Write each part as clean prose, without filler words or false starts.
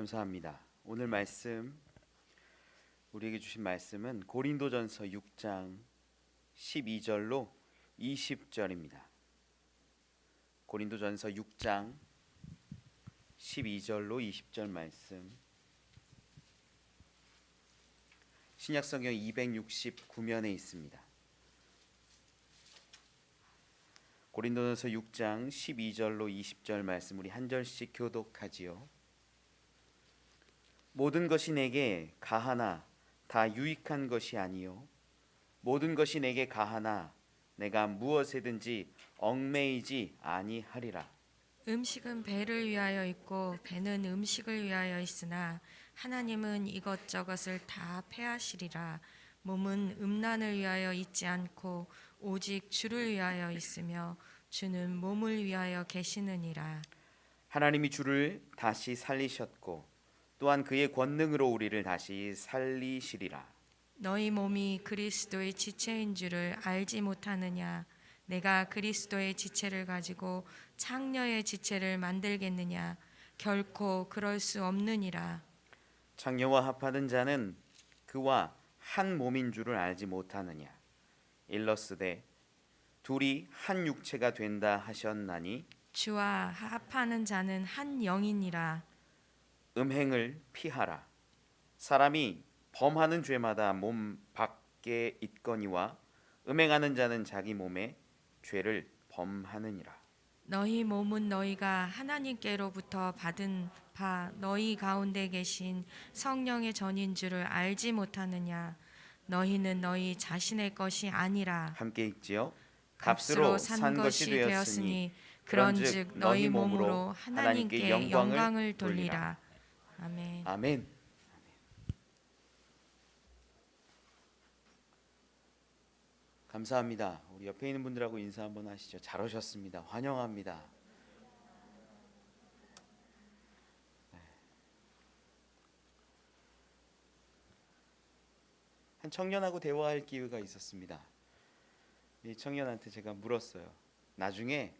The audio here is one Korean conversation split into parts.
감사합니다. 오늘 말씀 우리에게 주신 말씀은 고린도전서 6장 12절로 20절입니다. 고린도전서 6장 12절로 20절 말씀. 신약성경 269면에 있습니다. 고린도전서 6장 12절로 20절 말씀 우리 한 절씩 교독하지요. 모든 것이 내게 가하나 다 유익한 것이 아니요 모든 것이 내게 가하나 내가 무엇에든지 얽매이지 아니하리라. 음식은 배를 위하여 있고 배는 음식을 위하여 있으나 하나님은 이것저것을 다 패하시리라. 몸은 음란을 위하여 있지 않고 오직 주를 위하여 있으며 주는 몸을 위하여 계시느니라. 하나님이 주를 다시 살리셨고 또한 그의 권능으로 우리를 다시 살리시리라. 너희 몸이 그리스도의 지체인 줄을 알지 못하느냐? 내가 그리스도의 지체를 가지고 창녀의 지체를 만들겠느냐? 결코 그럴 수 없느니라. 창녀와 합하는 자는 그와 한 몸인 줄을 알지 못하느냐? 일러스되 둘이 한 육체가 된다 하셨나니 주와 합하는 자는 한 영이니라. 음행을 피하라. 사람이 범하는 죄마다 몸 밖에 있거니와 음행하는 자는 자기 몸에 죄를 범하느니라. 너희 몸은 너희가 하나님께로부터 받은 바 너희 가운데 계신 성령의 전인 줄을 알지 못하느냐? 너희는 너희 자신의 것이 아니라 함께 읽지요. 값으로 산 것이 되었으니 그런즉 너희 몸으로 하나님께 영광을 돌리라. 아멘. 아멘. 감사합니다. 우리 옆에 있는 분들하고 인사 한번 하시죠. 잘 오셨습니다. 환영합니다. 한 청년하고 대화할 기회가 있었습니다. 이 청년한테 제가 물었어요. 나중에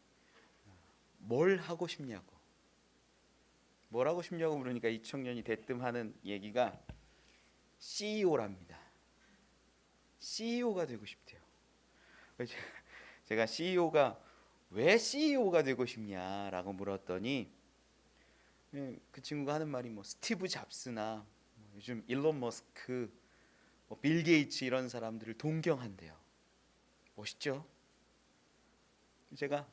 뭘 하고 싶냐고. 뭘 하고 싶냐고 물으니까 이 청년이 대뜸 하는 얘기가 CEO랍니다. CEO가 되고 싶대요. 제가 CEO가 왜 CEO가 되고 싶냐라고 물었더니 그 친구가 하는 말이 뭐 스티브 잡스나 요즘 일론 머스크, 빌 게이츠 이런 사람들을 동경한대요. 멋있죠? 제가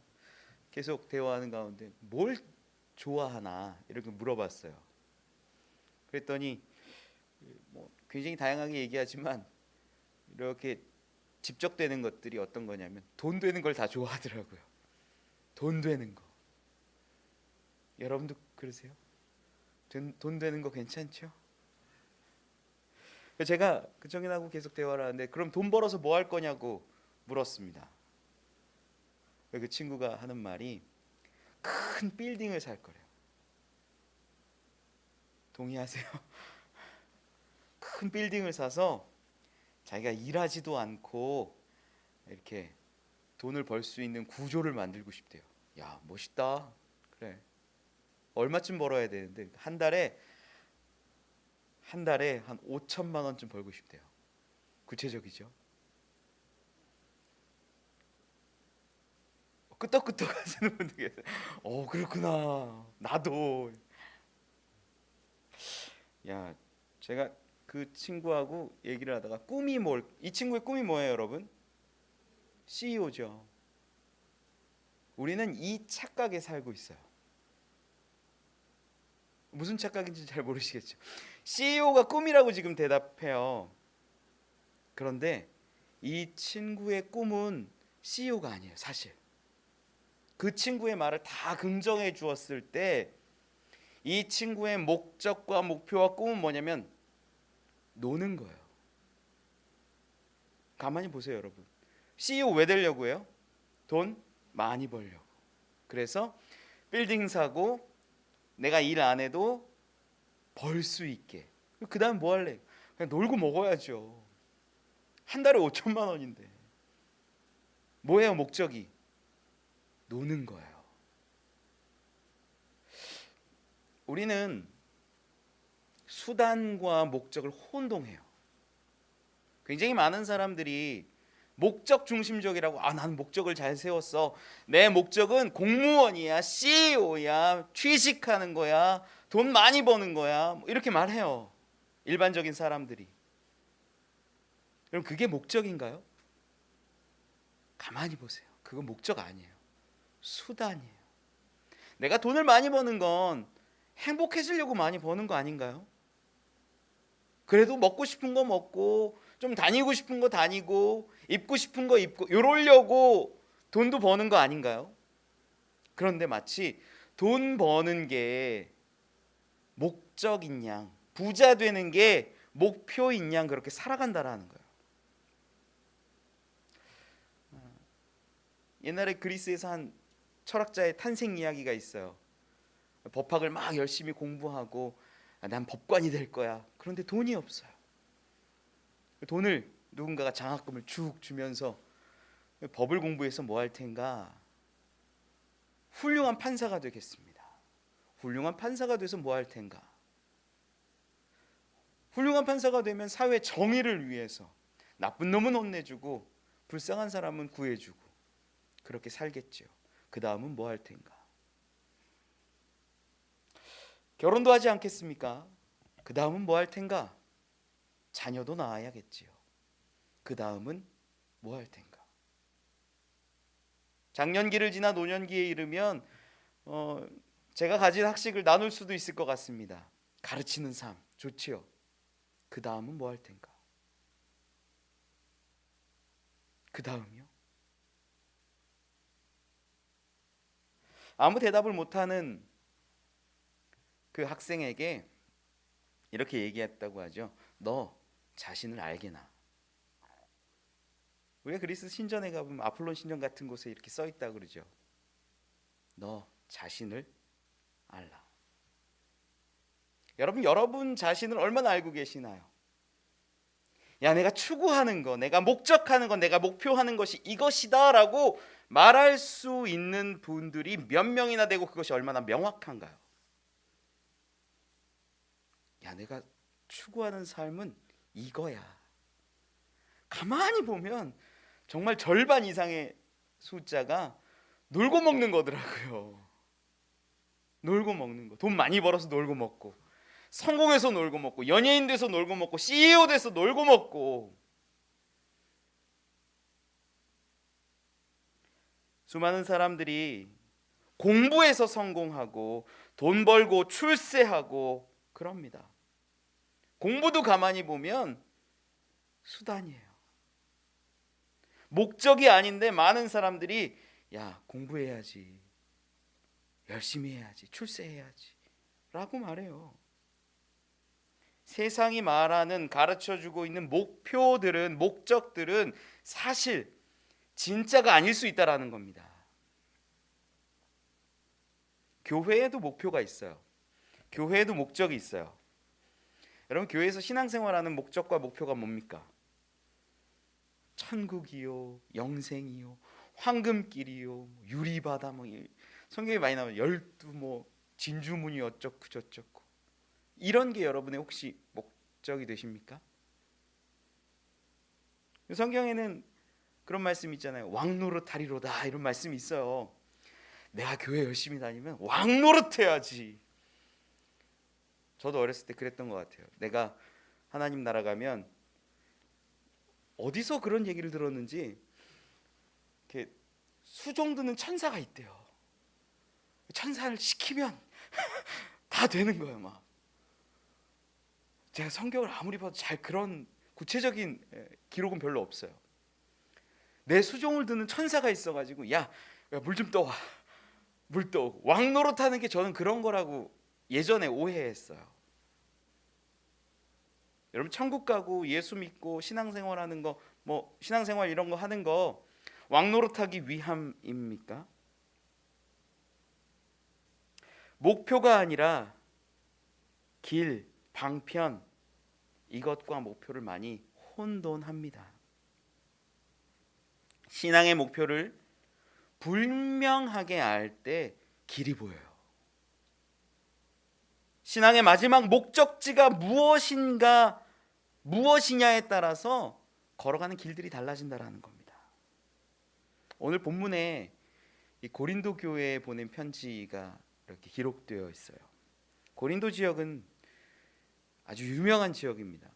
계속 대화하는 가운데 뭘 좋아하나 이렇게 물어봤어요. 그랬더니 뭐 굉장히 다양하게 얘기하지만 이렇게 집적되는 것들이 어떤 거냐면 돈 되는 걸 다 좋아하더라고요. 돈 되는 거. 여러분도 그러세요? 돈 되는 거 괜찮죠? 제가 그 청년하고 계속 대화를 하는데 그럼 돈 벌어서 뭐 할 거냐고 물었습니다. 그 친구가 하는 말이 큰 빌딩을 살 거래요. 동의하세요? 큰 빌딩을 사서 자기가 일하지도 않고 이렇게 돈을 벌 수 있는 구조를 만들고 싶대요. 야, 멋있다. 그래. 얼마쯤 벌어야 되는데 한 달에 한 5천만 원쯤 벌고 싶대요. 구체적이죠? 끄떡끄떡 하시는 분들 계세요. 그렇구나. 나도. 야, 제가 그 친구하고 얘기를 하다가 이 친구의 꿈이 뭐예요, 여러분? CEO죠. 우리는 이 착각에 살고 있어요. 무슨 착각인지 잘 모르시겠죠. CEO가 꿈이라고 지금 대답해요. 그런데 이 친구의 꿈은 CEO가 아니에요, 사실. 그 친구의 말을 다 긍정해 주었을 때 이 친구의 목적과 목표와 꿈은 뭐냐면 노는 거예요. 가만히 보세요, 여러분. CEO 왜 되려고 해요? 돈 많이 벌려고. 그래서 빌딩 사고 내가 일 안 해도 벌 수 있게. 그 다음 뭐 할래? 그냥 놀고 먹어야죠. 한 달에 5천만 원인데. 뭐예요, 목적이? 노는 거예요. 우리는 수단과 목적을 혼동해요. 굉장히 많은 사람들이 목적 중심적이라고, 난 목적을 잘 세웠어, 내 목적은 공무원이야, CEO야, 취직하는 거야, 돈 많이 버는 거야, 뭐 이렇게 말해요. 일반적인 사람들이. 그럼 그게 목적인가요? 가만히 보세요. 그건 목적 아니에요. 수단이에요. 내가 돈을 많이 버는 건 행복해지려고 많이 버는 거 아닌가요? 그래도 먹고 싶은 거 먹고, 좀 다니고 싶은 거 다니고, 입고 싶은 거 입고, 이러려고 돈도 버는 거 아닌가요? 그런데 마치 돈 버는 게 목적인 양, 부자 되는 게 목표인 양 그렇게 살아간다라는 거예요. 옛날에 그리스에서 한 철학자의 탄생 이야기가 있어요. 법학을 막 열심히 공부하고, 난 법관이 될 거야. 그런데 돈이 없어요. 돈을 누군가가 장학금을 쭉 주면서, 법을 공부해서 뭐 할 텐가? 훌륭한 판사가 되겠습니다. 훌륭한 판사가 돼서 뭐 할 텐가? 훌륭한 판사가 되면 사회 정의를 위해서 나쁜 놈은 혼내주고 불쌍한 사람은 구해주고 그렇게 살겠죠. 그 다음은 뭐 할 텐가? 결혼도 하지 않겠습니까? 그 다음은 뭐 할 텐가? 자녀도 낳아야겠지요. 그 다음은 뭐 할 텐가? 장년기를 지나 노년기에 이르면 제가 가진 학식을 나눌 수도 있을 것 같습니다. 가르치는 삶 좋지요. 그 다음은 뭐 할 텐가? 그 다음이요? 아무 대답을 못하는 그 학생에게 이렇게 얘기했다고 하죠. 너 자신을 알게나. 우리가 그리스 신전에 가보면 아폴론 신전 같은 곳에 이렇게 써 있다고 그러죠. 너 자신을 알라. 여러분 자신을 얼마나 알고 계시나요? 야, 내가 추구하는 거, 내가 목적하는 거, 내가 목표하는 것이 이것이다라고 말할 수 있는 분들이 몇 명이나 되고 그것이 얼마나 명확한가요? 야, 내가 추구하는 삶은 이거야. 가만히 보면 정말 절반 이상의 숫자가 놀고 먹는 거더라고요. 놀고 먹는 거. 돈 많이 벌어서 놀고 먹고, 성공해서 놀고 먹고, 연예인 돼서 놀고 먹고, CEO 돼서 놀고 먹고. 수많은 사람들이 공부해서 성공하고 돈 벌고 출세하고 그럽니다. 공부도 가만히 보면 수단이에요. 목적이 아닌데 많은 사람들이 야, 공부해야지, 열심히 해야지, 출세해야지 라고 말해요. 세상이 말하는, 가르쳐주고 있는 목표들은, 목적들은 사실 진짜가 아닐 수 있다라는 겁니다. 교회에도 목표가 있어요. 교회에도 목적이 있어요. 여러분, 교회에서 신앙생활하는 목적과 목표가 뭡니까? 천국이요, 영생이요, 황금길이요, 유리바다, 성경에 많이 나오는 12 진주문이 어쩌고 저쩌고, 이런 게 여러분의 혹시 목적이 되십니까? 성경에는 그런 말씀 있잖아요. 왕노릇하리로다, 이런 말씀이 있어요. 내가 교회 열심히 다니면 왕노릇해야지. 저도 어렸을 때 그랬던 것 같아요. 내가 하나님 나라 가면, 어디서 그런 얘기를 들었는지 이렇게 수종 드는 천사가 있대요. 천사를 시키면 다 되는 거예요. 막 제가 성경을 아무리 봐도 잘 그런 구체적인 기록은 별로 없어요. 내 수종을 드는 천사가 있어가지고 야 물 좀 떠와, 물 떠오고, 왕노릇하는 게 저는 그런 거라고 예전에 오해했어요. 여러분, 천국 가고 예수 믿고 신앙생활하는 거, 신앙생활 이런 거 하는 거 왕노릇하기 위함입니까? 목표가 아니라 길, 방편, 이것과 목표를 많이 혼돈합니다. 신앙의 목표를 불명하게 알 때 길이 보여요. 신앙의 마지막 목적지가 무엇이냐에 따라서 걸어가는 길들이 달라진다라는 겁니다. 오늘 본문에 이 고린도 교회에 보낸 편지가 이렇게 기록되어 있어요. 고린도 지역은 아주 유명한 지역입니다.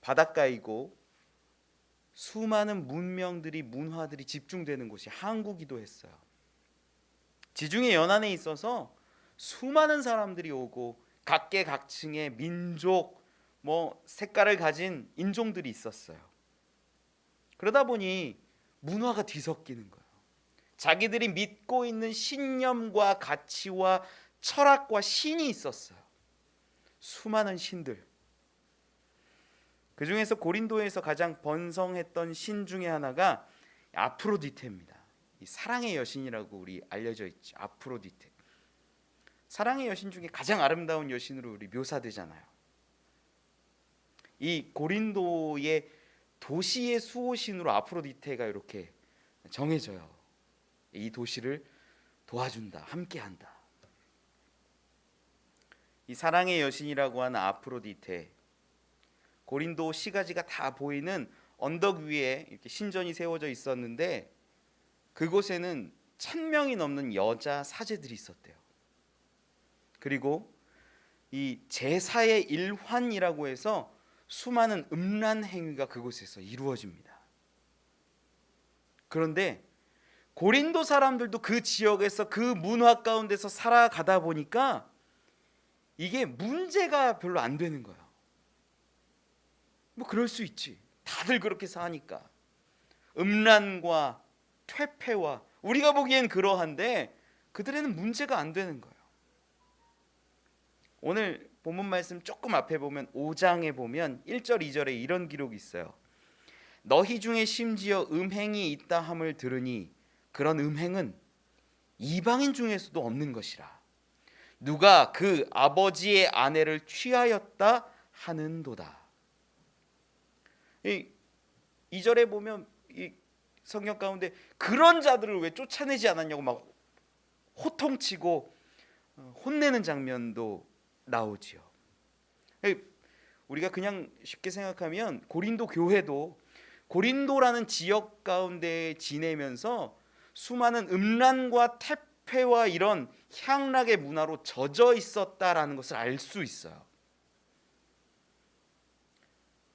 바닷가이고 수많은 문명들이 문화들이 집중되는 곳이 항구기도 했어요. 지중해 연안에 있어서 수많은 사람들이 오고 각계각층의 민족, 색깔을 가진 인종들이 있었어요. 그러다 보니 문화가 뒤섞이는 거예요. 자기들이 믿고 있는 신념과 가치와 철학과 신이 있었어요. 수많은 신들. 그 중에서 고린도에서 가장 번성했던 신 중에 하나가 아프로디테입니다. 이 사랑의 여신이라고 우리 알려져 있죠. 아프로디테. 사랑의 여신 중에 가장 아름다운 여신으로 우리 묘사되잖아요. 이 고린도의 도시의 수호신으로 아프로디테가 이렇게 정해져요. 이 도시를 도와준다, 함께한다. 이 사랑의 여신이라고 하는 아프로디테, 고린도 시가지가 다 보이는 언덕 위에 이렇게 신전이 세워져 있었는데 그곳에는 1000명이 넘는 여자 사제들이 있었대요. 그리고 이 제사의 일환이라고 해서 수많은 음란 행위가 그곳에서 이루어집니다. 그런데 고린도 사람들도 그 지역에서 그 문화 가운데서 살아가다 보니까 이게 문제가 별로 안 되는 거예요. 그럴 수 있지. 다들 그렇게 사니까. 음란과 퇴폐와 우리가 보기엔 그러한데 그들에는 문제가 안 되는 거예요. 오늘 본문 말씀 조금 앞에 보면 5장에 보면 1절 2절에 이런 기록이 있어요. 너희 중에 심지어 음행이 있다 함을 들으니 그런 음행은 이방인 중에서도 없는 것이라. 누가 그 아버지의 아내를 취하였다 하는도다. 이 2절에 보면 이 성경 가운데 그런 자들을 왜 쫓아내지 않았냐고 막 호통치고 혼내는 장면도 나오지요. 우리가 그냥 쉽게 생각하면 고린도 교회도 고린도라는 지역 가운데 지내면서 수많은 음란과 태폐와 이런 향락의 문화로 젖어 있었다라는 것을 알 수 있어요.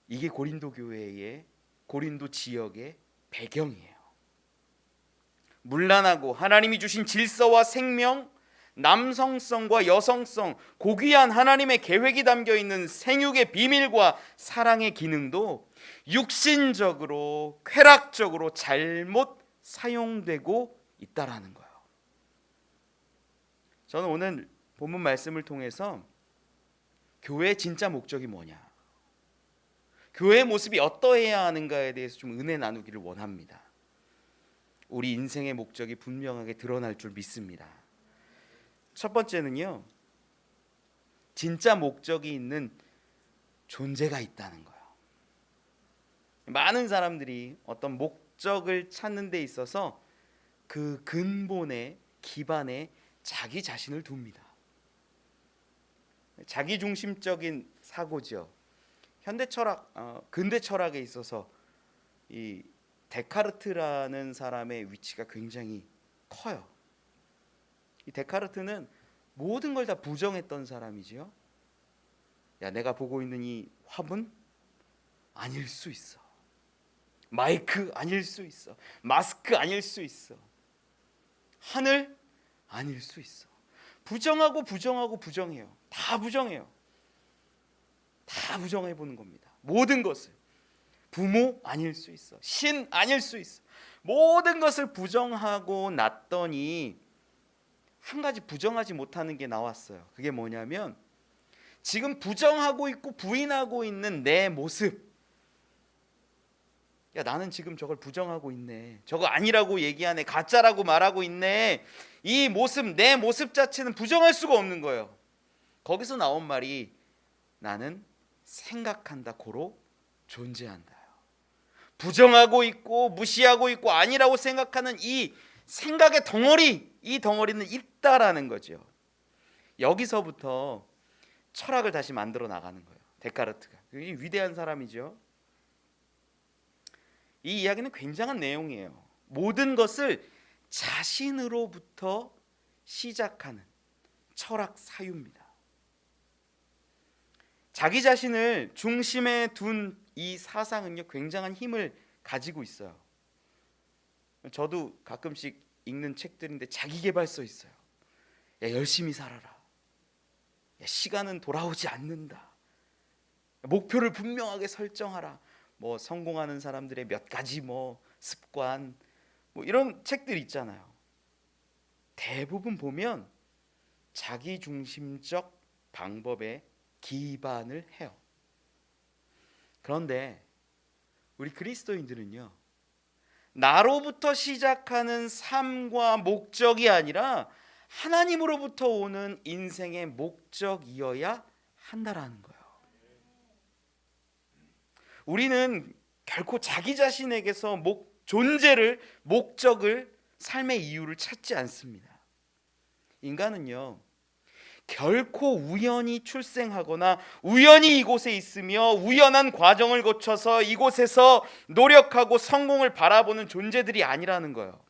이게 고린도 교회의 고린도 지역의 배경이에요. 문란하고 하나님이 주신 질서와 생명, 남성성과 여성성, 고귀한 하나님의 계획이 담겨 있는 생육의 비밀과 사랑의 기능도 육신적으로 쾌락적으로 잘못 사용되고 있다라는 거예요. 저는 오늘 본문 말씀을 통해서 교회의 진짜 목적이 뭐냐, 교회의 모습이 어떠해야 하는가에 대해서 좀 은혜 나누기를 원합니다. 우리 인생의 목적이 분명하게 드러날 줄 믿습니다. 첫 번째는요, 진짜 목적이 있는 존재가 있다는 거예요. 많은 사람들이 어떤 목적을 찾는 데 있어서 그 근본에 기반에 자기 자신을 둡니다. 자기중심적인 사고죠. 현대 철학, 근대 철학에 있어서 이 데카르트라는 사람의 위치가 굉장히 커요. 이 데카르트는 모든 걸 다 부정했던 사람이지요. 야, 내가 보고 있는 이 화분 아닐 수 있어. 마이크 아닐 수 있어. 마스크 아닐 수 있어. 하늘 아닐 수 있어. 부정하고 부정하고 부정해요. 다 부정해요. 다 부정해 보는 겁니다. 모든 것을. 부모 아닐 수 있어. 신 아닐 수 있어. 모든 것을 부정하고 났더니 한 가지 부정하지 못하는 게 나왔어요. 그게 뭐냐면 지금 부정하고 있고 부인하고 있는 내 모습. 야, 나는 지금 저걸 부정하고 있네. 저거 아니라고 얘기하네. 가짜라고 말하고 있네. 이 모습, 내 모습 자체는 부정할 수가 없는 거예요. 거기서 나온 말이 나는 생각한다 고로 존재한다. 부정하고 있고 무시하고 있고 아니라고 생각하는 이 생각의 덩어리, 이 덩어리는 있다라는 거죠. 여기서부터 철학을 다시 만들어 나가는 거예요. 데카르트가. 위대한 사람이죠. 이 이야기는 굉장한 내용이에요. 모든 것을 자신으로부터 시작하는 철학 사유입니다. 자기 자신을 중심에 둔 이 사상은요, 굉장한 힘을 가지고 있어요. 저도 가끔씩 읽는 책들인데 자기계발서 있어요. 야, 열심히 살아라. 야, 시간은 돌아오지 않는다. 목표를 분명하게 설정하라. 뭐 성공하는 사람들의 몇 가지 뭐 습관, 뭐 이런 책들 있잖아요. 대부분 보면 자기 중심적 방법에 기반을 해요. 그런데 우리 그리스도인들은요, 나로부터 시작하는 삶과 목적이 아니라 하나님으로부터 오는 인생의 목적이어야 한다라는 거예요. 우리는 결코 자기 자신에게서 존재를, 목적을, 삶의 이유를 찾지 않습니다. 인간은요, 결코 우연히 출생하거나 우연히 이곳에 있으며 우연한 과정을 거쳐서 이곳에서 노력하고 성공을 바라보는 존재들이 아니라는 거예요.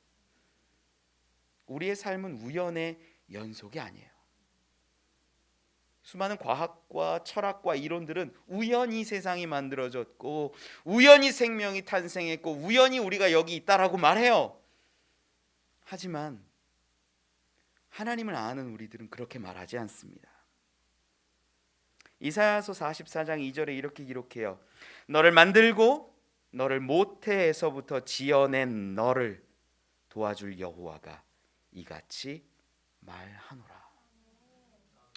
우리의 삶은 우연의 연속이 아니에요. 수많은 과학과 철학과 이론들은 우연히 세상이 만들어졌고 우연히 생명이 탄생했고 우연히 우리가 여기 있다라고 말해요. 하지만 하나님을 아는 우리들은 그렇게 말하지 않습니다. 이사야서 44장 2절에 이렇게 기록해요. 너를 만들고 너를 모태에서부터 지어낸 너를 도와줄 여호와가 이같이 말하노라.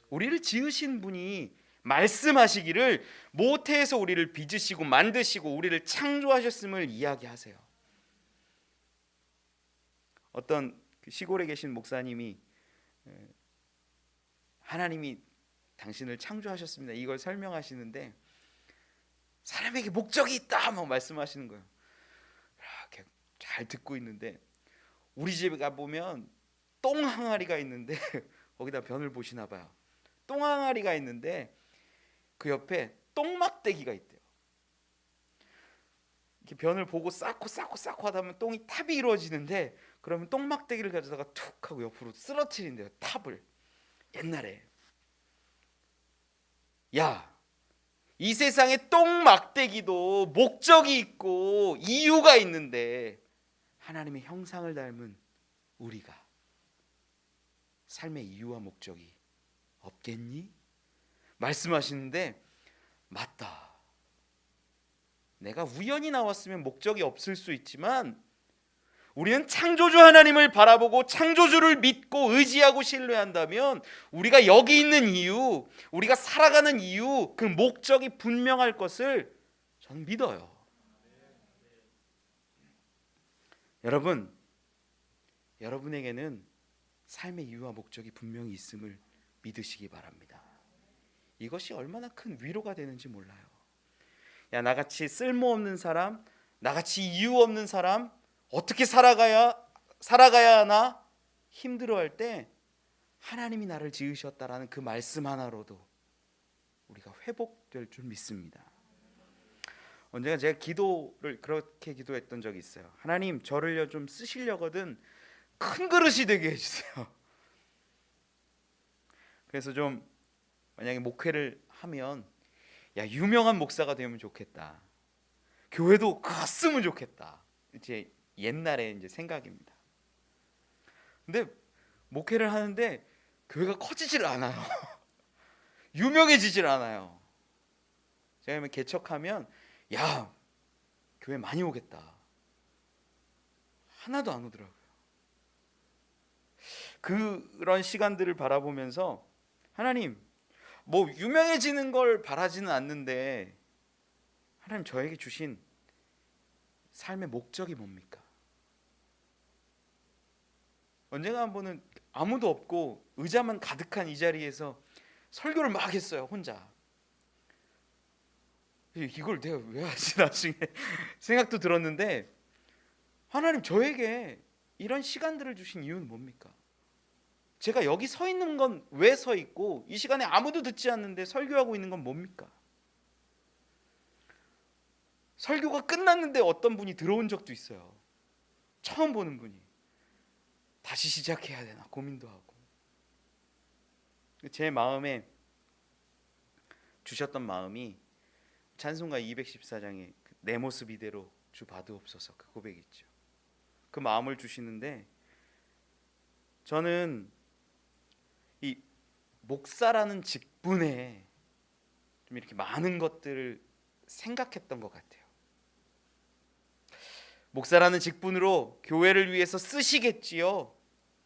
우리를 지으신 분이 말씀하시기를 모태에서 우리를 빚으시고 만드시고 우리를 창조하셨음을 이야기하세요. 어떤 시골에 계신 목사님이 하나님이 당신을 창조하셨습니다, 이걸 설명하시는데 사람에게 목적이 있다 막 말씀하시는 거예요. 이렇게 잘 듣고 있는데 우리 집에 가보면 똥 항아리가 있는데 거기다 변을 보시나 봐요. 똥 항아리가 있는데 그 옆에 똥막대기가 있대요. 이렇게 변을 보고 쌓고 하다 보면 똥이 탑이 이루어지는데 그러면 똥막대기를 가져다가 툭 하고 옆으로 쓰러뜨린대요. 탑을. 옛날에 야, 이 세상에 똥막대기도 목적이 있고 이유가 있는데 하나님의 형상을 닮은 우리가 삶의 이유와 목적이 없겠니? 말씀하시는데 맞다. 내가 우연히 나왔으면 목적이 없을 수 있지만 우리는 창조주 하나님을 바라보고 창조주를 믿고 의지하고 신뢰한다면 우리가 여기 있는 이유, 우리가 살아가는 이유, 그 목적이 분명할 것을 저는 믿어요. 여러분, 여러분에게는 삶의 이유와 목적이 분명히 있음을 믿으시기 바랍니다. 이것이 얼마나 큰 위로가 되는지 몰라요. 야, 나같이 쓸모없는 사람, 나같이 이유 없는 사람, 어떻게 살아가야 하나 힘들어할 때 하나님이 나를 지으셨다라는 그 말씀 하나로도 우리가 회복될 줄 믿습니다. 언젠가 제가 기도를 그렇게 기도했던 적이 있어요. 하나님, 저를요 좀 쓰시려거든 큰 그릇이 되게 해주세요. 그래서 좀 만약에 목회를 하면 야, 유명한 목사가 되면 좋겠다. 교회도 컸으면 좋겠다. 이제 옛날에 이제 생각입니다. 근데 목회를 하는데 교회가 커지질 않아요. 유명해지질 않아요. 제가 개척하면 야, 교회 많이 오겠다. 하나도 안 오더라고요. 그런 시간들을 바라보면서 하나님, 뭐 유명해지는 걸 바라지는 않는데 하나님, 저에게 주신 삶의 목적이 뭡니까? 언젠가 한 번은 아무도 없고 의자만 가득한 이 자리에서 설교를 막 했어요, 혼자. 이걸 내가 왜 하지 나중에 생각도 들었는데, 하나님, 저에게 이런 시간들을 주신 이유는 뭡니까? 제가 여기 서 있는 건 왜 서 있고 이 시간에 아무도 듣지 않는데 설교하고 있는 건 뭡니까? 설교가 끝났는데 어떤 분이 들어온 적도 있어요. 처음 보는 분이. 다시 시작해야 되나 고민도 하고. 제 마음에 주셨던 마음이 찬송가 214장에 내 모습 이대로 주 받으옵소서, 그 고백이 있죠. 그 마음을 주시는데 저는 이 목사라는 직분에 좀 이렇게 많은 것들을 생각했던 것 같아요. 목사라는 직분으로 교회를 위해서 쓰시겠지요.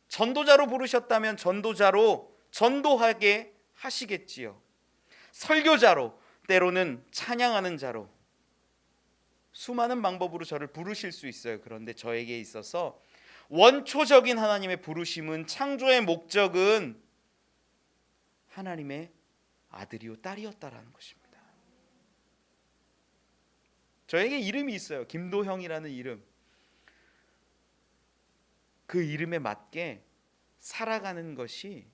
전도자로 부르셨다면 전도자로 전도하게 하시겠지요. 설교자로, 때로는 찬양하는 자로 수많은 방법으로 저를 부르실 수 있어요. 그런데 저에게 있어서 원초적인 하나님의 부르심은, 창조의 목적은 하나님의 아들이요 딸이었다라는 것입니다. 저에게 이름이 있어요. 김도형이라는 이름. 그 이름에 맞게 살아가는 것이,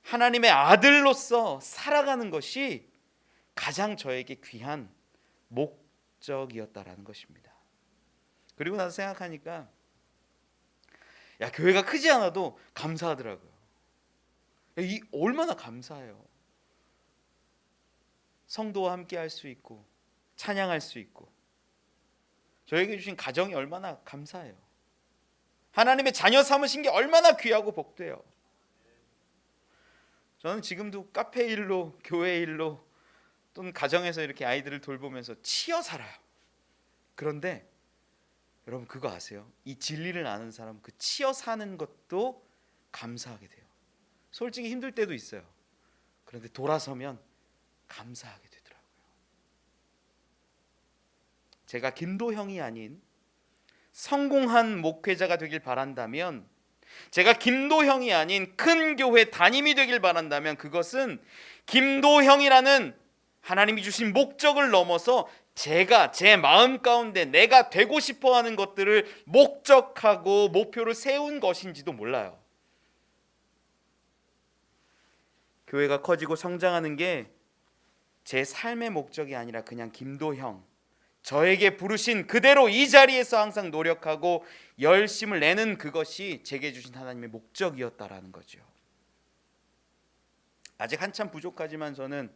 하나님의 아들로서 살아가는 것이 가장 저에게 귀한 목적이었다라는 것입니다. 그리고 나서 생각하니까 야, 교회가 크지 않아도 감사하더라고요. 이 얼마나 감사해요. 성도와 함께 할 수 있고 찬양할 수 있고, 저에게 주신 가정이 얼마나 감사해요. 하나님의 자녀 삼으신 게 얼마나 귀하고 복돼요. 저는 지금도 카페 일로, 교회 일로, 또는 가정에서 이렇게 아이들을 돌보면서 치여 살아요. 그런데 여러분 그거 아세요? 이 진리를 아는 사람, 그 치여 사는 것도 감사하게 돼요. 솔직히 힘들 때도 있어요. 그런데 돌아서면 감사하게 되더라고요. 제가 김도형이 아닌 성공한 목회자가 되길 바란다면, 제가 김도형이 아닌 큰 교회 담임이 되길 바란다면, 그것은 김도형이라는 하나님이 주신 목적을 넘어서 제가 제 마음 가운데 내가 되고 싶어 하는 것들을 목적하고 목표를 세운 것인지도 몰라요. 교회가 커지고 성장하는 게 제 삶의 목적이 아니라 그냥 김도형, 저에게 부르신 그대로 이 자리에서 항상 노력하고 열심을 내는 그것이 제게 주신 하나님의 목적이었다라는 거죠. 아직 한참 부족하지만 저는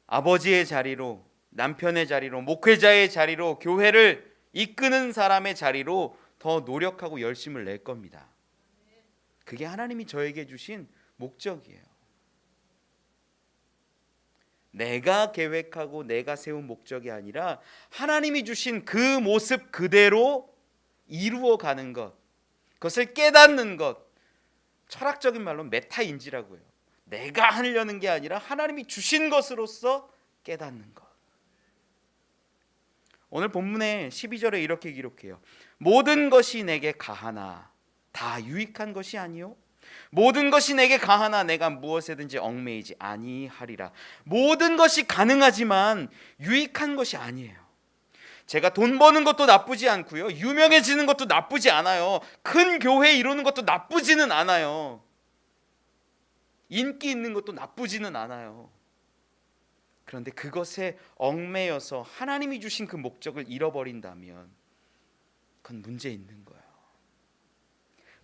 아버지의 자리로, 남편의 자리로, 목회자의 자리로, 교회를 이끄는 사람의 자리로 더 노력하고 열심을 낼 겁니다. 그게 하나님이 저에게 주신 목적이에요. 내가 계획하고 내가 세운 목적이 아니라 하나님이 주신 그 모습 그대로 이루어가는 것, 그것을 깨닫는 것, 철학적인 말로 메타인지라고 해요. 내가 하려는 게 아니라 하나님이 주신 것으로서 깨닫는 것. 오늘 본문의 12절에 이렇게 기록해요. 모든 것이 내게 가하나 다 유익한 것이 아니요, 모든 것이 내게 가하나 내가 무엇에든지 얽매이지 아니하리라. 모든 것이 가능하지만 유익한 것이 아니에요. 제가 돈 버는 것도 나쁘지 않고요, 유명해지는 것도 나쁘지 않아요, 큰 교회 이루는 것도 나쁘지는 않아요, 인기 있는 것도 나쁘지는 않아요. 그런데 그것에 얽매여서 하나님이 주신 그 목적을 잃어버린다면 그건 문제 있는 거예요.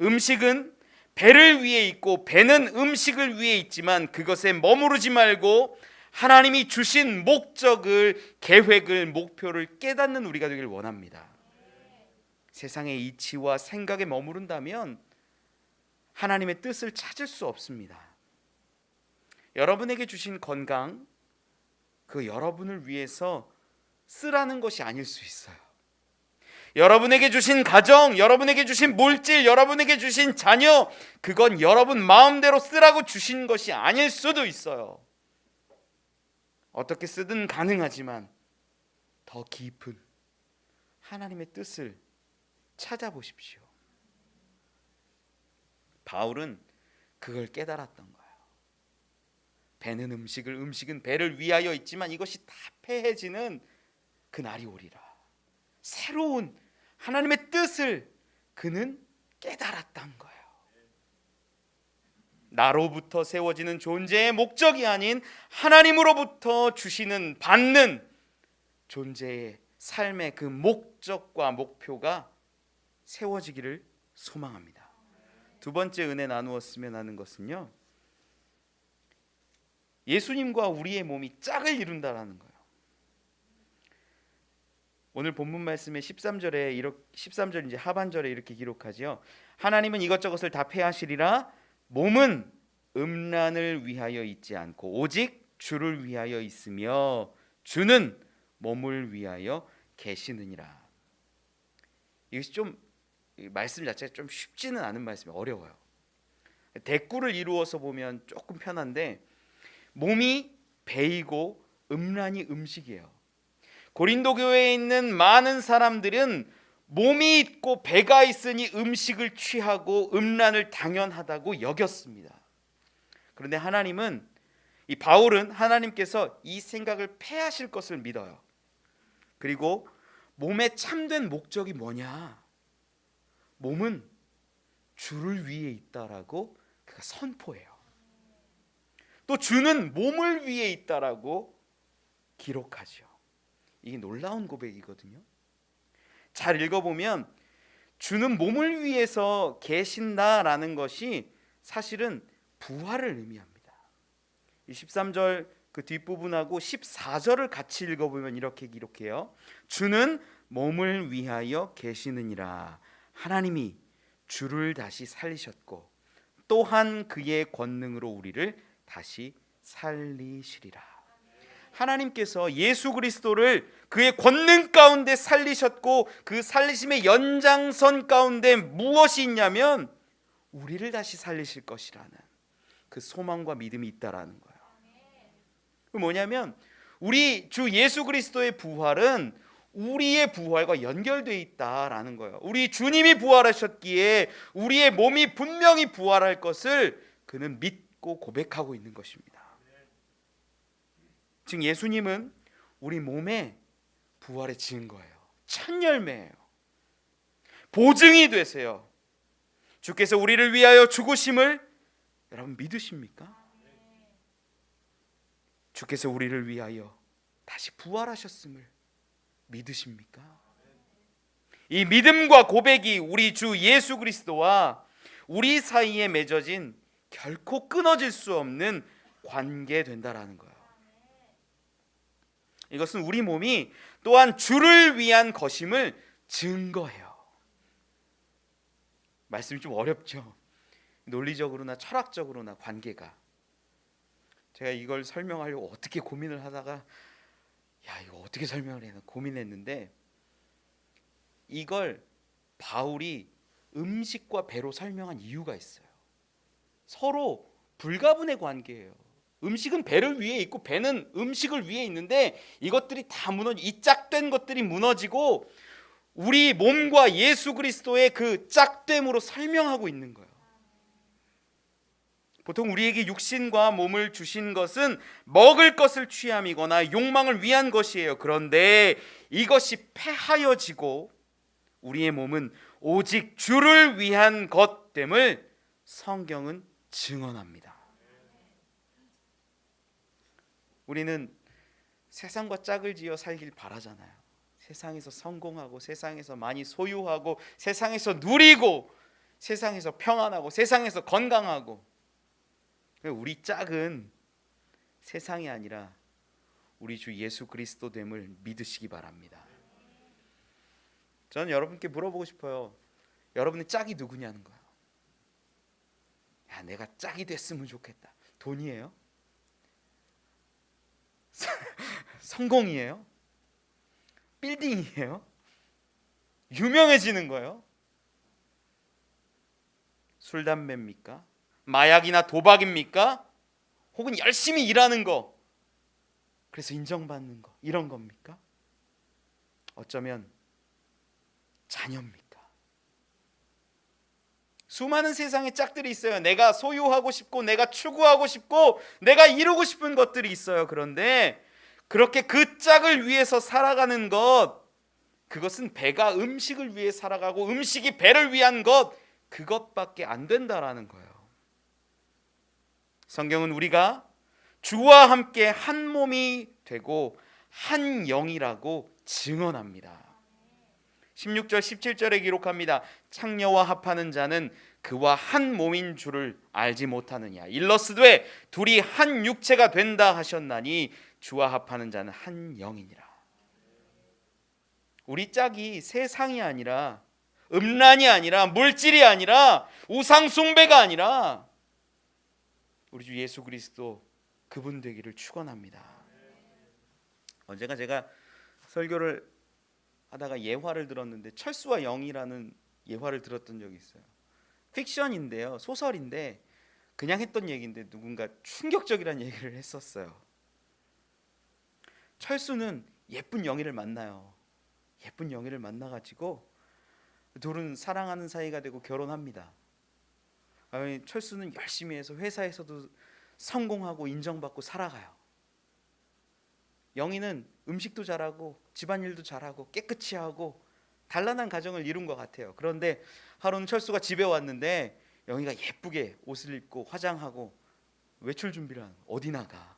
음식은 배를 위해 있고 배는 음식을 위해 있지만 그것에 머무르지 말고 하나님이 주신 목적을, 계획을, 목표를 깨닫는 우리가 되길 원합니다. 세상의 이치와 생각에 머무른다면 하나님의 뜻을 찾을 수 없습니다. 여러분에게 주신 건강, 그 여러분을 위해서 쓰라는 것이 아닐 수 있어요. 여러분에게 주신 가정, 여러분에게 주신 물질, 여러분에게 주신 자녀, 그건 여러분 마음대로 쓰라고 주신 것이 아닐 수도 있어요. 어떻게 쓰든 가능하지만 더 깊은 하나님의 뜻을 찾아보십시오. 바울은 그걸 깨달았던 거예요. 배는 음식을, 음식은 배를 위하여 있지만 이것이 다 패해지는 그날이 오리라. 새로운 하나님의 뜻을 그는 깨달았던 거예요. 나로부터 세워지는 존재의 목적이 아닌 하나님으로부터 주시는 받는 존재의 삶의 그 목적과 목표가 세워지기를 소망합니다. 두 번째 은혜 나누었으면 하는 것은요, 예수님과 우리의 몸이 짝을 이룬다라는 거예요. 오늘 본문 말씀의 13절 이제 하반절에 이렇게 기록하지요. 하나님은 이것저것을 다 패하시리라. 몸은 음란을 위하여 있지 않고 오직 주를 위하여 있으며 주는 몸을 위하여 계시느니라. 이것이 좀 말씀 자체가 좀 쉽지는 않은 말씀이 어려워요. 대꾸를 이루어서 보면 조금 편한데, 몸이 배이고 음란이 음식이에요. 고린도 교회에 있는 많은 사람들은 몸이 있고 배가 있으니 음식을 취하고 음란을 당연하다고 여겼습니다. 그런데 하나님은, 이 바울은 하나님께서 이 생각을 폐하실 것을 믿어요. 그리고 몸의 참된 목적이 뭐냐? 몸은 주를 위해 있다라고 그가 선포해요. 또 주는 몸을 위해 있다라고 기록하죠. 이게 놀라운 고백이거든요. 잘 읽어보면 주는 몸을 위해서 계신다라는 것이 사실은 부활을 의미합니다. 이 13절 그 뒷부분하고 14절을 같이 읽어보면 이렇게 기록해요. 주는 몸을 위하여 계시느니라. 하나님이 주를 다시 살리셨고 또한 그의 권능으로 우리를 다시 살리시리라. 하나님께서 예수 그리스도를 그의 권능 가운데 살리셨고 그 살리심의 연장선 가운데 무엇이 있냐면 우리를 다시 살리실 것이라는 그 소망과 믿음이 있다라는 거예요. 뭐냐면 우리 주 예수 그리스도의 부활은 우리의 부활과 연결되어 있다라는 거예요. 우리 주님이 부활하셨기에 우리의 몸이 분명히 부활할 것을 그는 믿고 고백하고 있는 것입니다. 즉 예수님은 우리 몸의 부활의 증거예요. 첫 열매예요. 보증이 되세요. 주께서 우리를 위하여 죽으심을 여러분 믿으십니까? 주께서 우리를 위하여 다시 부활하셨음을 믿으십니까? 이 믿음과 고백이 우리 주 예수 그리스도와 우리 사이에 맺어진 결코 끊어질 수 없는 관계된다라는 거예요. 이것은 우리 몸이 또한 주를 위한 것임을 증거해요. 말씀이 좀 어렵죠. 논리적으로나 철학적으로나 관계가. 제가 이걸 설명하려고 어떻게 고민을 하다가 이거 어떻게 설명을 해야 고민했는데, 이걸 바울이 음식과 배로 설명한 이유가 있어요. 서로 불가분의 관계예요. 음식은 배를 위해 있고 배는 음식을 위해 있는데 이것들이 다 이 짝된 것들이 무너지고 우리 몸과 예수 그리스도의 그 짝됨으로 설명하고 있는 거예요. 보통 우리에게 육신과 몸을 주신 것은 먹을 것을 취함이거나 욕망을 위한 것이에요. 그런데 이것이 패하여지고 우리의 몸은 오직 주를 위한 것됨을 성경은 증언합니다. 우리는 세상과 짝을 지어 살길 바라잖아요. 세상에서 성공하고 세상에서 많이 소유하고 세상에서 누리고 세상에서 평안하고 세상에서 건강하고. 우리 짝은 세상이 아니라 우리 주 예수 그리스도 됨을 믿으시기 바랍니다. 저는 여러분께 물어보고 싶어요. 여러분의 짝이 누구냐는 거예요. 내가 짝이 됐으면 좋겠다. 돈이에요? 성공이에요? 빌딩이에요? 유명해지는 거예요? 술 담배입니까? 마약이나 도박입니까? 혹은 열심히 일하는 거, 그래서 인정받는 거, 이런 겁니까? 어쩌면 자녀입니까? 수많은 세상의 짝들이 있어요. 내가 소유하고 싶고 내가 추구하고 싶고 내가 이루고 싶은 것들이 있어요. 그런데 그렇게 그 짝을 위해서 살아가는 것, 그것은 배가 음식을 위해 살아가고 음식이 배를 위한 것, 그것밖에 안 된다라는 거예요. 성경은 우리가 주와 함께 한 몸이 되고 한 영이라고 증언합니다. 16절 17절에 기록합니다. 창녀와 합하는 자는 그와 한 몸인 줄을 알지 못하느냐. 일러스되 둘이 한 육체가 된다 하셨나니 주와 합하는 자는 한 영이니라. 우리 짝이 세상이 아니라, 음란이 아니라, 물질이 아니라, 우상 숭배가 아니라 우리 주 예수 그리스도 그분 되기를 축원합니다. 언젠가 제가 설교를 하다가 예화를 들었는데 철수와 영이라는 예화를 들었던 적이 있어요. 픽션인데요, 소설인데 그냥 했던 얘기인데 누군가 충격적이라는 얘기를 했었어요. 철수는 예쁜 영희를 만나요. 예쁜 영희를 만나가지고 둘은 사랑하는 사이가 되고 결혼합니다. 철수는 열심히 해서 회사에서도 성공하고 인정받고 살아가요. 영희는 음식도 잘하고 집안일도 잘하고 깨끗이 하고 단란한 가정을 이룬 것 같아요. 그런데 하루는 철수가 집에 왔는데 영희가 예쁘게 옷을 입고 화장하고 외출 준비를 하는 거예요. 어디 나가?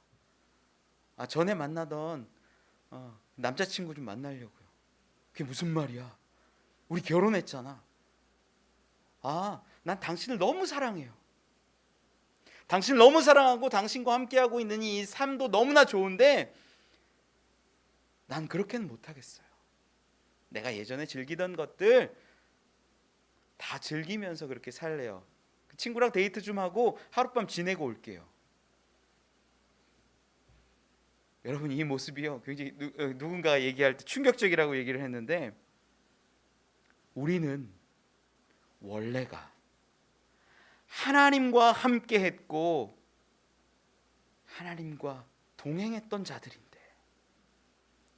전에 만나던 남자친구 좀 만나려고요. 그게 무슨 말이야? 우리 결혼했잖아. 난 당신을 너무 사랑해요. 당신을 너무 사랑하고 당신과 함께하고 있는 이 삶도 너무나 좋은데 난 그렇게는 못하겠어요. 내가 예전에 즐기던 것들 다 즐기면서 그렇게 살래요. 친구랑 데이트 좀 하고 하룻밤 지내고 올게요. 여러분, 이 모습이요, 굉장히 누군가 얘기할 때 충격적이라고 얘기를 했는데, 우리는 원래가 하나님과 함께 했고 하나님과 동행했던 자들인데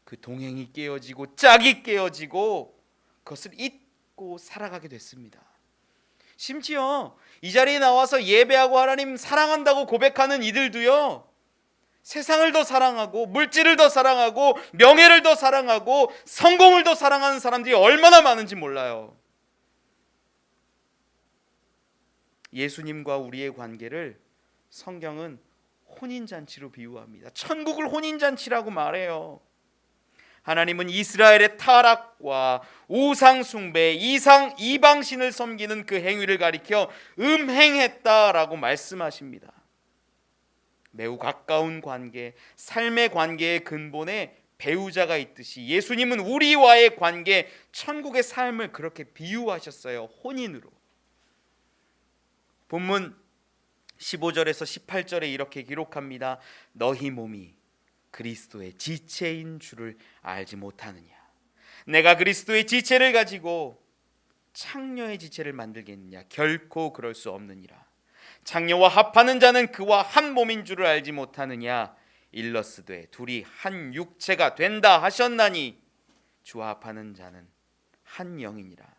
그 동행이 깨어지고 짝이 깨어지고 그것을 잊고 살아가게 됐습니다. 심지어 이 자리에 나와서 예배하고 하나님 사랑한다고 고백하는 이들도요, 세상을 더 사랑하고 물질을 더 사랑하고 명예를 더 사랑하고 성공을 더 사랑하는 사람들이 얼마나 많은지 몰라요. 예수님과 우리의 관계를 성경은 혼인잔치로 비유합니다. 천국을 혼인잔치라고 말해요. 하나님은 이스라엘의 타락과 우상 숭배, 이방신을 섬기는 그 행위를 가리켜 음행했다라고 말씀하십니다. 매우 가까운 관계, 삶의 관계의 근본에 배우자가 있듯이 예수님은 우리와의 관계, 천국의 삶을 그렇게 비유하셨어요. 혼인으로. 본문 15절에서 18절에 이렇게 기록합니다. 너희 몸이 그리스도의 지체인 줄을 알지 못하느냐. 내가 그리스도의 지체를 가지고 창녀의 지체를 만들겠느냐. 결코 그럴 수 없느니라. 창녀와 합하는 자는 그와 한 몸인 줄을 알지 못하느냐. 일러스되 둘이 한 육체가 된다 하셨나니 주와 합하는 자는 한 영이니라.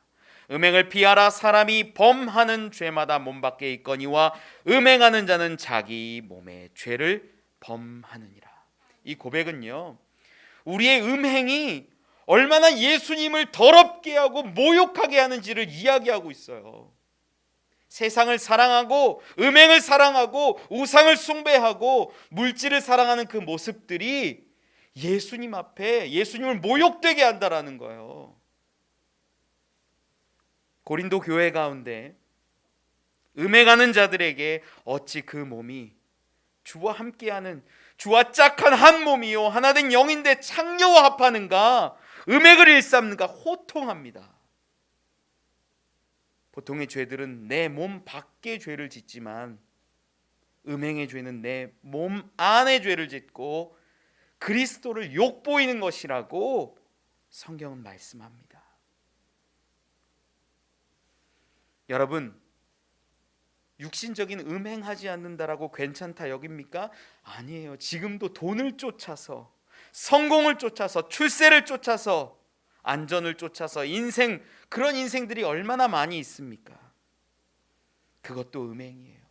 음행을 피하라. 사람이 범하는 죄마다 몸 밖에 있거니와 음행하는 자는 자기 몸의 죄를 범하느니라. 이 고백은요, 우리의 음행이 얼마나 예수님을 더럽게 하고 모욕하게 하는지를 이야기하고 있어요. 세상을 사랑하고 음행을 사랑하고 우상을 숭배하고 물질을 사랑하는 그 모습들이 예수님 앞에 예수님을 모욕되게 한다라는 거예요. 고린도 교회 가운데 음행하는 자들에게 어찌 그 몸이 주와 함께하는 주와 짝한 한 몸이요 하나된 영인데 창녀와 합하는가, 음행을 일삼는가 호통합니다. 보통의 죄들은 내 몸 밖의 죄를 짓지만 음행의 죄는 내 몸 안의 죄를 짓고 그리스도를 욕보이는 것이라고 성경은 말씀합니다. 여러분, 육신적인 음행하지 않는다라고 괜찮다 여깁니까? 아니에요. 지금도 돈을 쫓아서, 성공을 쫓아서, 출세를 쫓아서, 안전을 쫓아서 그런 인생들이 얼마나 많이 있습니까? 그것도 음행이에요.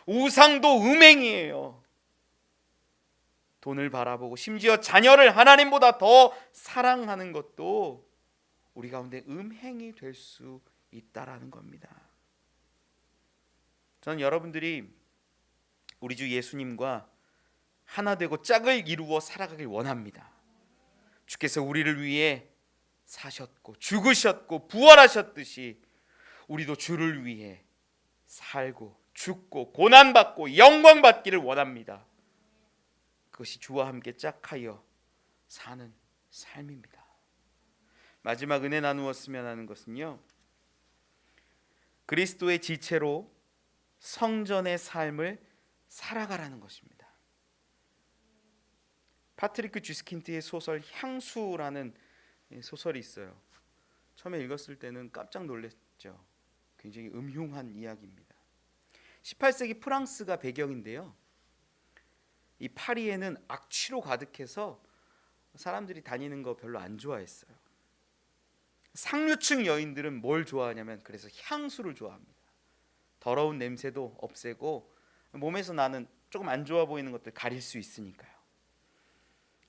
우상도 음행이에요. 돈을 바라보고 심지어 자녀를 하나님보다 더 사랑하는 것도 우리 가운데 음행이 될 수 있다라는 겁니다. 저는 여러분들이 우리 주 예수님과 하나 되고 짝을 이루어 살아가길 원합니다. 주께서 우리를 위해 사셨고 죽으셨고 부활하셨듯이 우리도 주를 위해 살고 죽고 고난받고 영광받기를 원합니다. 그것이 주와 함께 짝하여 사는 삶입니다. 마지막 은혜 나누었으면 하는 것은요, 그리스도의 지체로 성전의 삶을 살아가라는 것입니다. 파트리크 쥐스킨트의 소설 향수라는 소설이 있어요. 처음에 읽었을 때는 깜짝 놀랐죠. 굉장히 음흉한 이야기입니다. 18세기 프랑스가 배경인데요, 이 파리에는 악취로 가득해서 사람들이 다니는 거 별로 안 좋아했어요. 상류층 여인들은 뭘 좋아하냐면 그래서 향수를 좋아합니다. 더러운 냄새도 없애고 몸에서 나는 조금 안 좋아 보이는 것들 가릴 수 있으니까요.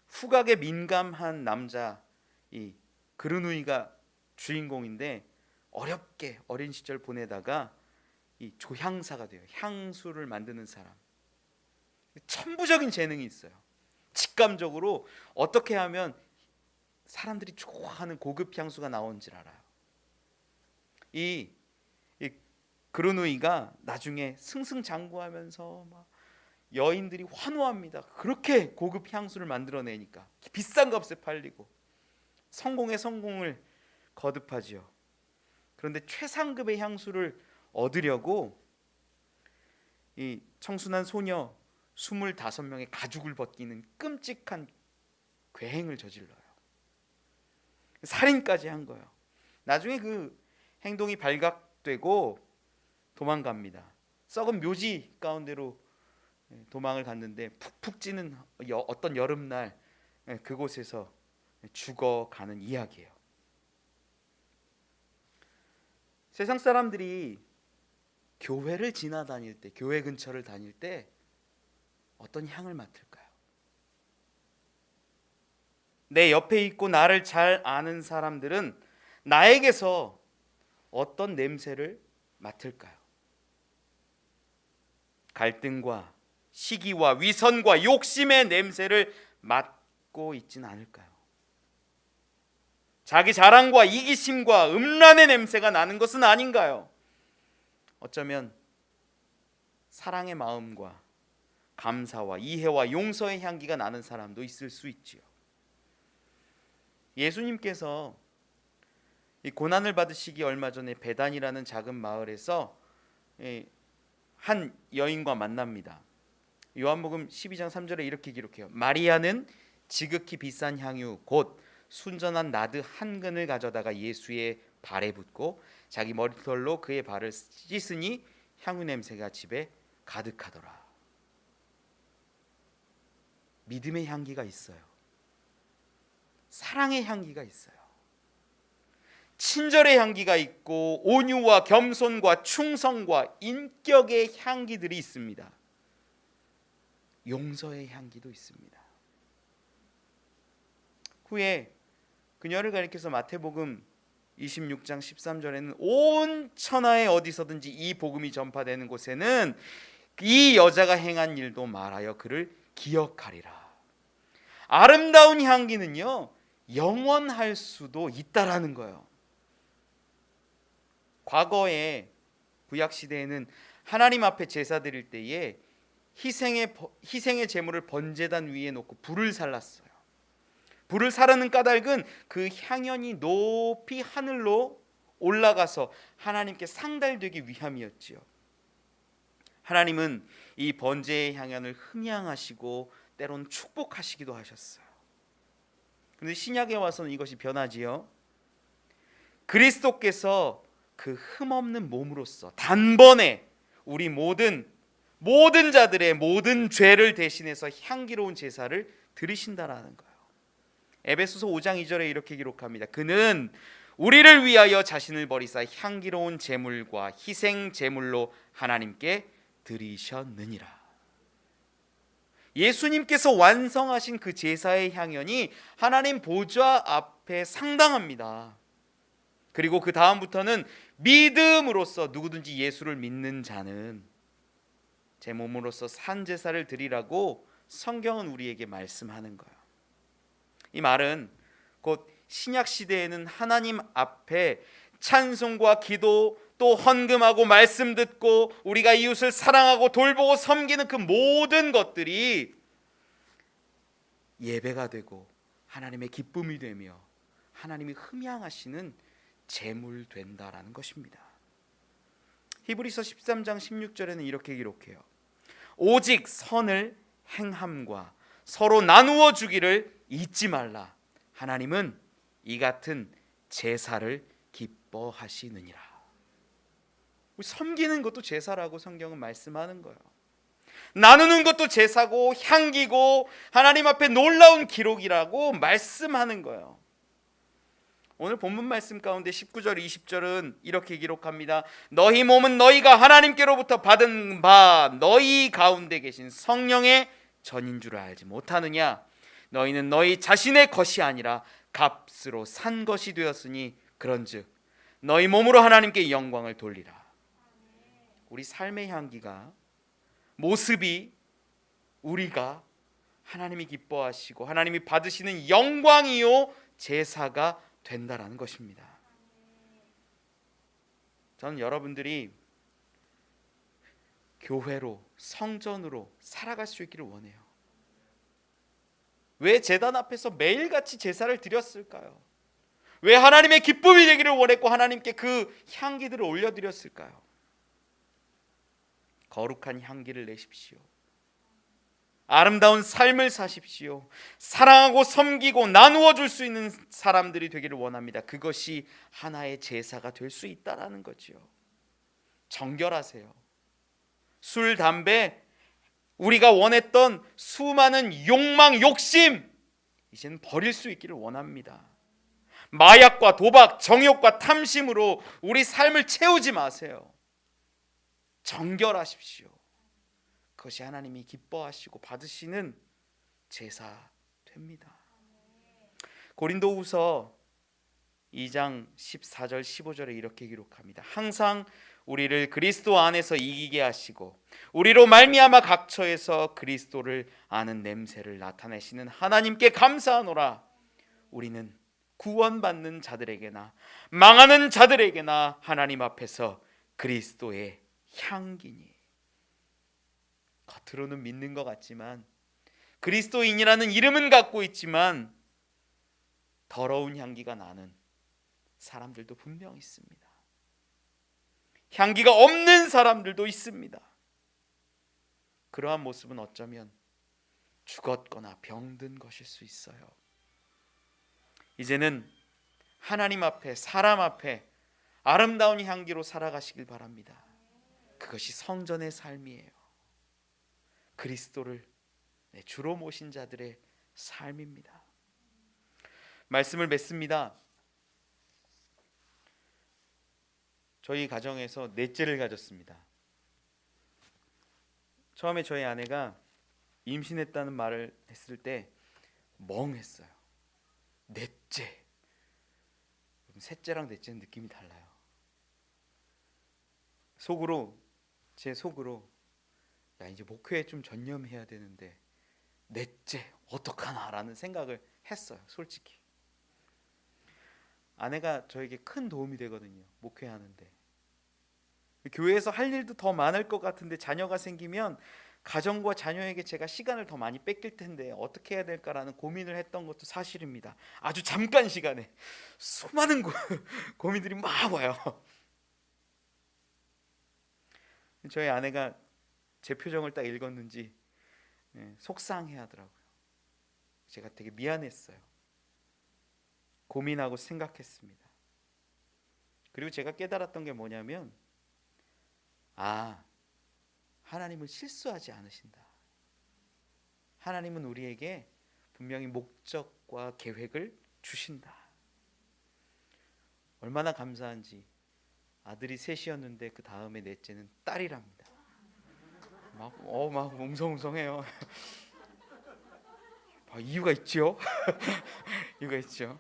후각에 민감한 남자 이 그르누이가 주인공인데 어렵게 어린 시절 보내다가 이 조향사가 돼요. 향수를 만드는 사람. 천부적인 재능이 있어요. 직감적으로 어떻게 하면 사람들이 좋아하는 고급 향수가 나오는지를 알아요. 이 그르누이가 나중에 승승장구하면서 막 여인들이 환호합니다. 그렇게 고급 향수를 만들어내니까 비싼 값에 팔리고 성공에 성공을 거듭하지요. 그런데 최상급의 향수를 얻으려고 이 청순한 소녀 25명의 가죽을 벗기는 끔찍한 괴행을 저질러요. 살인까지 한 거예요. 나중에 그 행동이 발각되고 도망갑니다. 썩은 묘지 가운데로 도망을 갔는데 푹푹 찌는 어떤 여름날 그곳에서 죽어가는 이야기예요. 세상 사람들이 교회를 지나다닐 때, 교회 근처를 다닐 때 어떤 향을 맡을까요? 내 옆에 있고 나를 잘 아는 사람들은 나에게서 어떤 냄새를 맡을까요? 갈등과 시기와 위선과 욕심의 냄새를 맡고 있지는 않을까요? 자기 자랑과 이기심과 음란의 냄새가 나는 것은 아닌가요? 어쩌면 사랑의 마음과 감사와 이해와 용서의 향기가 나는 사람도 있을 수 있지요. 예수님께서 이 고난을 받으시기 얼마 전에 베단이라는 작은 마을에서 한 여인과 만납니다. 요한복음 12장 3절에 이렇게 기록해요. 마리아는 지극히 비싼 향유 곧 순전한 나드 한 근을 가져다가 예수의 발에 붓고 자기 머리털로 그의 발을 씻으니 향유 냄새가 집에 가득하더라. 믿음의 향기가 있어요. 사랑의 향기가 있어요. 친절의 향기가 있고 온유와 겸손과 충성과 인격의 향기들이 있습니다. 용서의 향기도 있습니다. 후에 그녀를 가리켜서 마태복음 26장 13절에는 온 천하에 어디서든지 이 복음이 전파되는 곳에는 이 여자가 행한 일도 말하여 그를 기억하리라. 아름다운 향기는요 영원할 수도 있다라는 거예요. 과거에 구약 시대에는 하나님 앞에 제사 드릴 때에 희생의 제물을 번제단 위에 놓고 불을 살랐어요. 불을 사르는 까닭은 그 향연이 높이 하늘로 올라가서 하나님께 상달되기 위함이었지요. 하나님은 이 번제의 향연을 흠양하시고 때론 축복하시기도 하셨어요. 그런데 신약에 와서는 이것이 변하지요. 그리스도께서 그 흠없는 몸으로써 단번에 우리 모든 자들의 모든 죄를 대신해서 향기로운 제사를 드리신다라는 거예요. 에베소서 5장 2절에 이렇게 기록합니다. 그는 우리를 위하여 자신을 버리사 향기로운 제물과 희생 제물로 하나님께 드리셨느니라. 예수님께서 완성하신 그 제사의 향연이 하나님 보좌 앞에 상당합니다. 그리고 그 다음부터는 믿음으로써 누구든지 예수를 믿는 자는 제 몸으로서 산 제사를 드리라고 성경은 우리에게 말씀하는 거예요. 이 말은 곧 신약 시대에는 하나님 앞에 찬송과 기도, 또 헌금하고 말씀 듣고 우리가 이웃을 사랑하고 돌보고 섬기는 그 모든 것들이 예배가 되고 하나님의 기쁨이 되며 하나님이 흠양하시는 제물 된다라는 것입니다. 히브리서 13장 16절에는 이렇게 기록해요. 오직 선을 행함과 서로 나누어 주기를 잊지 말라. 하나님은 이 같은 제사를 기뻐하시느니라. 섬기는 것도 제사라고 성경은 말씀하는 거예요. 나누는 것도 제사고 향기고 하나님 앞에 놀라운 기록이라고 말씀하는 거예요. 오늘 본문 말씀 가운데 19절 20절은 이렇게 기록합니다. 너희 몸은 너희가 하나님께로부터 받은 바 너희 가운데 계신 성령의 전인 줄 알지 못하느냐. 너희는 너희 자신의 것이 아니라 값으로 산 것이 되었으니 그런즉 너희 몸으로 하나님께 영광을 돌리라. 우리 삶의 향기가, 모습이 우리가 하나님이 기뻐하시고 하나님이 받으시는 영광이요 제사가 된다라는 것입니다. 저는 여러분들이 교회로, 성전으로 살아갈 수 있기를 원해요. 왜 제단 앞에서 매일같이 제사를 드렸을까요? 왜 하나님의 기쁨이 되기를 원했고 하나님께 그 향기들을 올려드렸을까요? 거룩한 향기를 내십시오. 아름다운 삶을 사십시오. 사랑하고 섬기고 나누어 줄 수 있는 사람들이 되기를 원합니다. 그것이 하나의 제사가 될 수 있다라는 거지요. 정결하세요. 술, 담배, 우리가 원했던 수많은 욕망, 욕심 이제는 버릴 수 있기를 원합니다. 마약과 도박, 정욕과 탐심으로 우리 삶을 채우지 마세요. 정결하십시오. 그것이 하나님이 기뻐하시고 받으시는 제사 됩니다. 고린도후서 2장 14절 15절에 이렇게 기록합니다. 항상 우리를 그리스도 안에서 이기게 하시고 우리로 말미암아 각처에서 그리스도를 아는 냄새를 나타내시는 하나님께 감사하노라. 우리는 구원받는 자들에게나 망하는 자들에게나 하나님 앞에서 그리스도의 향기니. 겉으로는 믿는 것 같지만 그리스도인이라는 이름은 갖고 있지만 더러운 향기가 나는 사람들도 분명 있습니다. 향기가 없는 사람들도 있습니다. 그러한 모습은 어쩌면 죽었거나 병든 것일 수 있어요. 이제는 하나님 앞에, 사람 앞에 아름다운 향기로 살아가시길 바랍니다. 그것이 성전의 삶이에요. 그리스도를 주로 모신 자들의 삶입니다. 말씀을 맺습니다. 저희 가정에서 넷째를 가졌습니다. 처음에 저희 아내가 임신했다는 말을 했을 때 멍했어요. 넷째. 셋째랑 넷째는 느낌이 달라요. 제 속으로 야, 이제 목회에 좀 전념해야 되는데 넷째 어떡하나라는 생각을 했어요. 솔직히. 아내가 저에게 큰 도움이 되거든요. 목회하는데. 교회에서 할 일도 더 많을 것 같은데 자녀가 생기면 가정과 자녀에게 제가 시간을 더 많이 뺏길 텐데 어떻게 해야 될까라는 고민을 했던 것도 사실입니다. 아주 잠깐 시간에 수많은 고민들이 막 와요. 저희 아내가 제 표정을 딱 읽었는지 속상해하더라고요. 제가 되게 미안했어요. 고민하고 생각했습니다. 그리고 제가 깨달았던 게 뭐냐면 하나님은 실수하지 않으신다. 하나님은 우리에게 분명히 목적과 계획을 주신다. 얼마나 감사한지 아들이 셋이었는데 그 다음에 넷째는 딸이랍니다. 막 웅성웅성해요. 이유가 있죠. 이유가 있죠.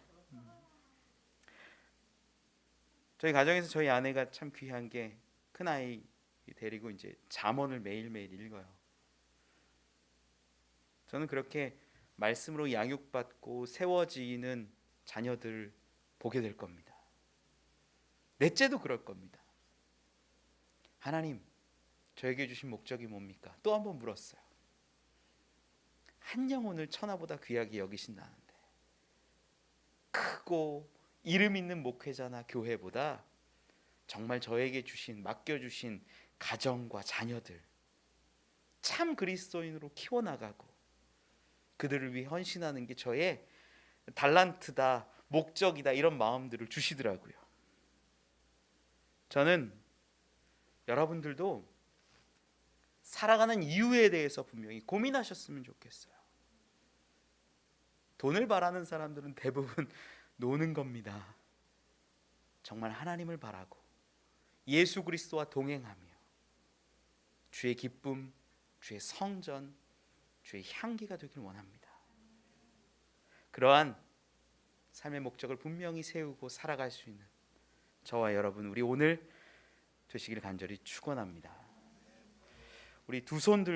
저희 가정에서 저희 아내가 참 귀한 게 큰아이 데리고 이제 잠언을 매일매일 읽어요. 저는 그렇게 말씀으로 양육받고 세워지는 자녀들 보게 될 겁니다. 넷째도 그럴 겁니다. 하나님, 저에게 주신 목적이 뭡니까? 또 한 번 물었어요. 한 영혼을 천하보다 귀하게 여기신다는데 크고 이름 있는 목회자나 교회보다 정말 저에게 맡겨주신 가정과 자녀들 참 그리스도인으로 키워나가고 그들을 위해 헌신하는 게 저의 달란트다, 목적이다, 이런 마음들을 주시더라고요. 저는 여러분들도 살아가는 이유에 대해서 분명히 고민하셨으면 좋겠어요. 돈을 바라는 사람들은 대부분 노는 겁니다. 정말 하나님을 바라고 예수 그리스도와 동행하며 주의 기쁨, 주의 성전, 주의 향기가 되길 원합니다. 그러한 삶의 목적을 분명히 세우고 살아갈 수 있는 저와 여러분, 우리 오늘 되시기를 간절히 축원합니다. 우리 두 손 들고